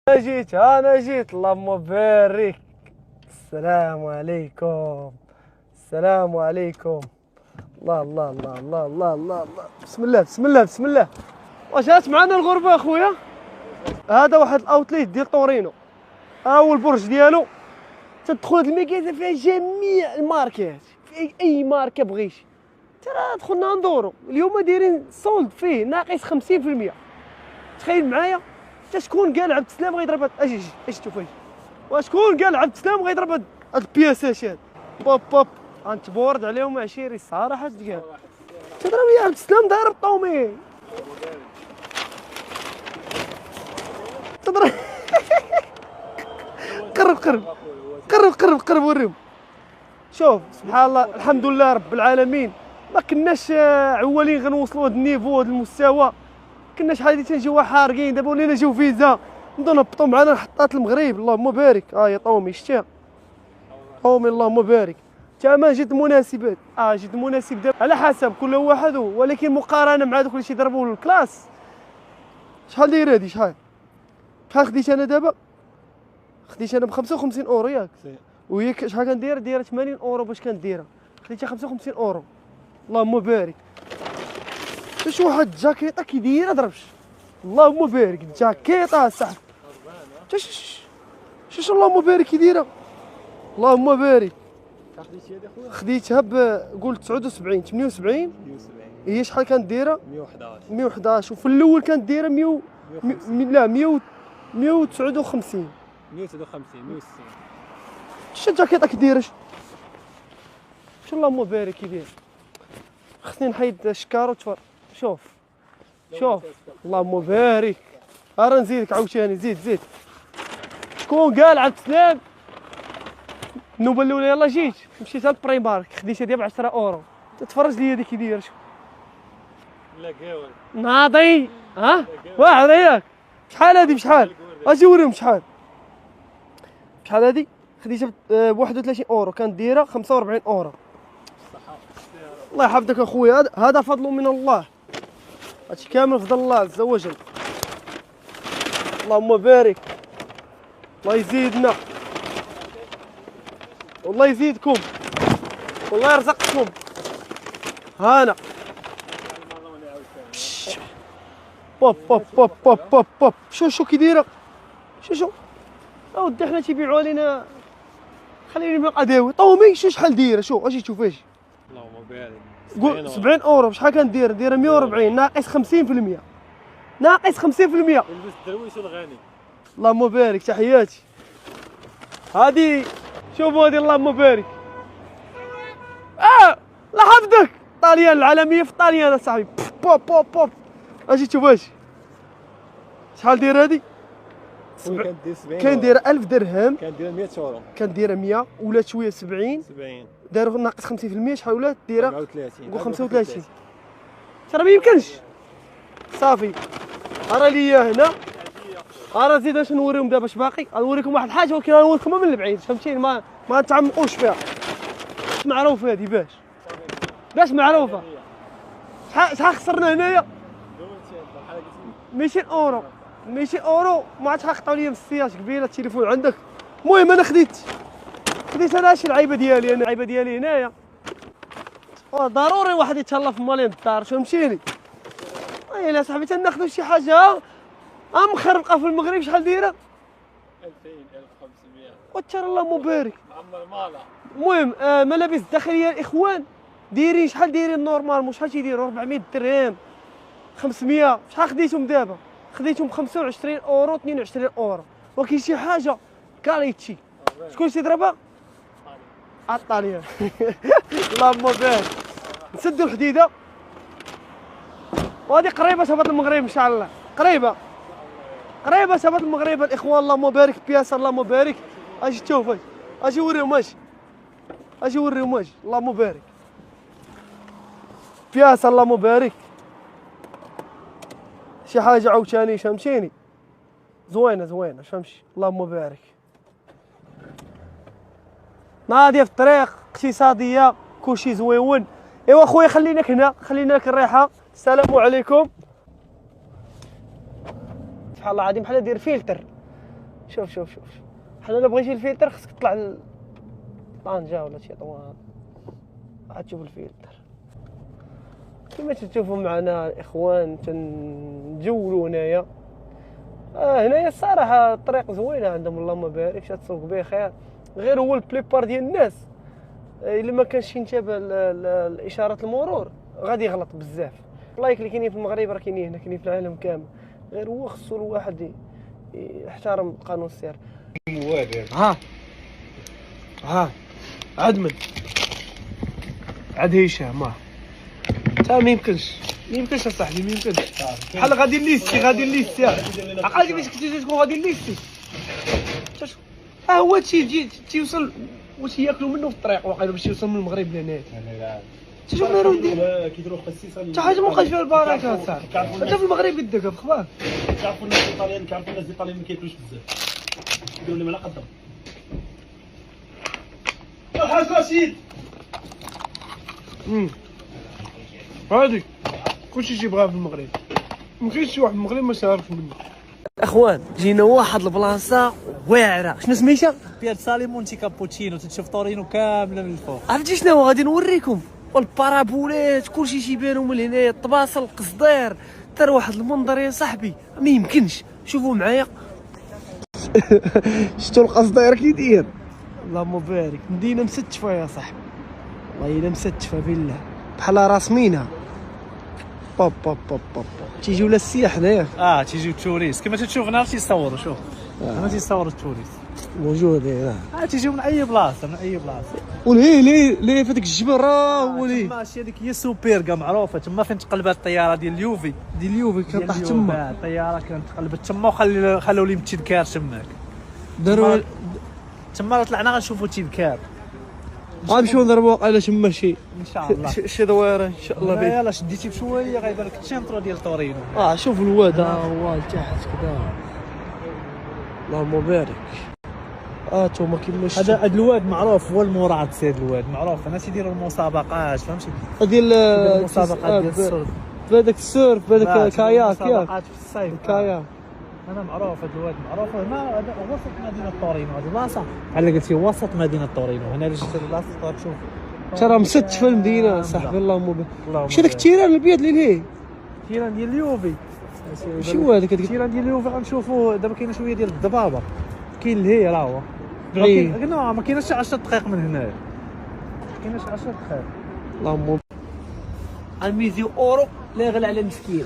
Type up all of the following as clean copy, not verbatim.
انا جيت اللهم بارك. السلام عليكم. السلام عليكم. الله الله الله الله الله الله الله. بسم الله بسم الله بسم الله. واش جات معنا الغربه اخويا؟ هذا واحد الاوتليت ديال طورينو، ها هو البرج ديالو. تدخل هاد المكازه فيها جميع الماركات، في اي ماركه بغيتي. ترى دخلنا ندورو اليوم دايرين صولد فيه ناقص 50%. تخيل معايا انت شكون قال عبد السلام غيضرب اجي شوف اجي، وشكون قال عبد السلام غيضرب هاد البياسات هاد بوب بوب غنتبورد عليهم عشيري الصراحه تقال تضرب يا عبد السلام داير الطومي تضرب قرب قرب قرب قرب قرب وريهم. شوف سبحان الله الحمد لله رب العالمين، ما كناش عوالين غنوصلوا هاد النيفو هاد المستوى، كنا شحال هادي تنجيو حارقين، دابا ولينا نجيو فيزا نبداو نهبطوا معنا محطات المغرب. اللهم بارك. يا طومي شتي طومي اللهم بارك. الثمن جد مناسب، جد مناسب دابا على حسب كل واحد ولكن مقارنه مع دوك اللي تيضربوا الكلاس. شحال داير هادي شحال خديت انا دابا؟ خديت انا ب 55 اورو ياك، وهي شحال كندير؟ دايره 80 اورو باش كنديرها، خديتها 55 اورو. اللهم بارك. شوف واحد الجاكيطه كي دايره ضربش. اللهم بارك الجاكيطه صاحبي. شوف اللهم بارك كي دايره. اللهم بارك. خديتي هذه خويا؟ خديتها قول 79 78. هي شحال كانت دايره؟ 111 وفي الاول كانت دايره 100 لا 159 160. شوف الجاكيطه كي دايره. شوف اللهم بارك كي داير. خصني نحيد الشكار وتفر. شوف اللهم بارك. راه نزيدك عاوتاني زيد. شكون قال عبد السلام؟ النوبه الاولى يلاه جيت مشيت للبري مارك خديتها ديال ب 10 اورو. تتفرج لي هذيك كي دايره. شوف لا قاول ناضي واحد ياك. شحال هادي بشحال؟ اجي وريهم شحال هادي. خديتها ب 31 اورو، كانت دايره 45 اورو. الله يحفظك اخويا، هذا فضل من الله، هادشي كامل فضل الله عز وجل. اللهم بارك. الله يزيدنا والله يزيدكم والله يرزقكم. هانا بوب بوب بوب بوب بوب بوب. شو كي دايره. شو اودي حنا تيبيعوا علينا. خليني من القداوي طومي. شحال دايره؟ شو اجي تشوف اجي. اللهم بارك. قول 70 اورو. بشحال كندير؟ دايره 140 ناقص 50%. ناقص 50%. البس الدرويش والغني. اللهم بارك. تحياتي. هادي شوفوا هادي اللهم بارك. الله حفظك. طاليان العالميه في طاليان اصاحبي. بوب بوب بوب. اجي تشوف اجي. شحال داير هادي؟ كانت دير 70. كان دايره 1000 درهم. كانت دايره 100 اورو. كانت دايره 100 ولات شويه 70. داروا ناقص 50%. شحال ولات دايره؟ 34. نقول 35. ترى ما يمكنش. صافي راه ليا هنا. راه زيد اش نوريهم دابا اش باقي. غنوريكم واحد الحاجه ولكن غنوريكم من البعيد فهمتيني. ما نتعمقوش فيها. معروفه هذه باش معروفه. شحال خسرنا هنايا؟ 200 اورو. 200 اورو ما عادش غيقطعوا لي من السياج قبيله. التليفون عندك. المهم انا خديت انا شي العيبه ديالي. انا العيبه ديالي هنايا ضروري واحد يتهلا في مالين الدار فهمتيني. الا صاحبي تناخذوا شي حاجه مخربقه في المغرب. شحال دايره؟ 2000 1500. وتر اللهم بارك. معمر مالا. المهم ملابس الداخليه الاخوان دايرين شحال دايرين نورمال شحال تيديروا 400 درهم 500. شحال خديتهم دابا؟ خديتهم ب 25 اورو 22 اورو. ولكن شي حاجه كاليتشي. شكون تيضربها؟ الطاليان. اللهم بارك. نسدوا الحديده وهذه قريبه تهبط المغرب ان شاء الله. قريبه تهبط المغرب الاخوان. اللهم بارك. بياسر اللهم بارك. اجي تشوف اجي وريهم اجي وريهم اللهم بارك. بياسر اللهم بارك. شي حاجه عاوتاني فهمتيني زوينه فهمتي. اللهم بارك. ناضيه في الطريق اقتصاديه كلشي زويون. ايوا خويا خليناك هنا، خلينا لك الريحه. السلام عليكم. سبحان الله العظيم بحال داير فلتر. شوف شوف شوف حنا الا بغيتي الفلتر خصك تطلع لطنجة ولا شي طوان عاد تشوف الفلتر. كما تشوفوا معنا الاخوان تنجولوا هنايا. هنايا الصراحه الطريق زوينه عندهم اللهم بارك، تسوق بخير. غير هو البليبار ديال الناس الا ما كانش ينتبه الاشارات المرور غادي يغلط بزاف. اللايك اللي كاينين في المغرب راه كاينين هنا، كاينين في العالم كامل. غير هو خصو الواحد يحترم قانون السير. ها عاد هشام تا ما يمكنش اصاحبي، ما يمكنش. بحال غادي الليستي عقلتي باش كنتي تكون غادي الليستي. هو هادشي تيوصل واش ياكلوا منه في الطريق واقيلا باش يوصل من المغرب لهنا. شوف نارو ندير كيديروا خصيصه حتى حاجه ما بقاش فيها البركه صاحبي. انت في المغرب قدك اخبار. كيعرفوا الناس الايطاليين ما كياكلوش بزاف، كيديروا لهم على قدهم. الحاج رشيد هادي كلشي تيبغيها في المغرب، مكاينش شي واحد في المغرب ما شارك منه. اخوان جينا واحد البلاصه واعره، شنو سميتها؟ بيازا مونتي كابوتشينو، تتشوف طورينو كامله من الفوق. عرفتي شنو غادي نوريكم؟ والبارابولات كلشي تيبانو من هنايا، الطباصل القصدير دار واحد المنظر يا صاحبي ما يمكنش. شوفوا معايا شفتوا القصدير كي داير؟ اللهم بارك. مدينه مستشفى يا صاحبي، والله الا مستشفى بالله، بحال راسمينها. باب باب باب باب تيجيو لا السياح هنايا. تيجيو التوريست كما تشوف هنا تيصوروا. شوف هنا تيصوروا التوريست موجود هنا. تيجيو من اي بلاصه وليه في هذاك الجبل راه هو ليه. تما هادشي هذيك هي سوبيرغا معروفه، تما فين تقلبات الطياره ديال اليوفي. كطيح تما. الطياره كانت تقلبت تما وخلوا لي التذكار تماك. داروا تما طلعنا غنشوفوا التذكار. غنمشيو نضربوا واقيلا تما شي ان شاء الله شي دويره ان شاء الله. يلاه شديتي بشويه غيبان لك السينترو ديال طورينو. شوف الواد هو لتحت كذا، اللهم بارك. توما كيما هذا الواد معروف، هو المراد سيد الواد معروف. الناس يديروا المسابقات فهمتي، ديال المسابقات ديال السرد، بهذاك السيرف بهذاك كاياك مسابقات في الصيف كاياك. انا معروف هذا الواد معروف. هنا وسط مدينه طورينو، هذه بلاصه بحال قلتي وسط مدينه طورينو. هنا اللي جيت البلاصه تشوف ترى مستشفى المدينه صاحبي. اللهم بارك. اللهم واش هذاك التيران الابيض اللي ليه؟ التيران ديال اليوفي. شي هو هذاك التيران ديال اليوفي غنشوفوا دابا. كاينه شويه ديال الضبابه، كاين الهي راه هو ما كايناش 10 دقائق من هنايا، ما كايناش 10 دقائق. اللهم الميزيو اورو لا يغلى على مسكين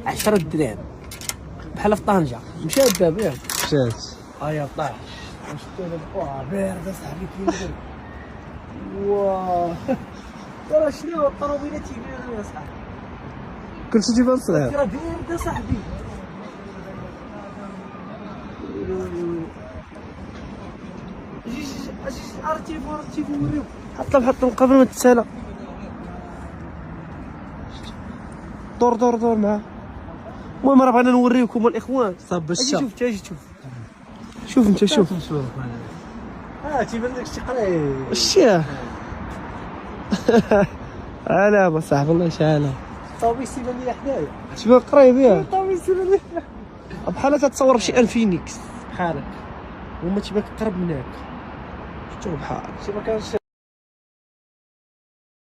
10 دراهم بحال في طنجة. مشى الباب ياك مشات. يا طاح شفتو دابا بارده صاحبي كيما واه ترى شنو الطروبيله تيبانو يا صاحبي، كلشي تيبان صغير. راه بارده صاحبي. ارتيفو وريو حط قبل ما تتسالى. دور معاه. المهم راه بغينا نوريكم الاخوان. صاب اجي شوف انت شوف تيبان لك شي قريب الشيخ. علامة صاحبي الله يشعلها. الطوبيس تيبان لي حدايا، تبان قريب ياك. الطوبيس تيبان لي بحال تتصور بشي انفينيكس بحالك وما تيبان قرب منك. شتو بحال شي ما كانش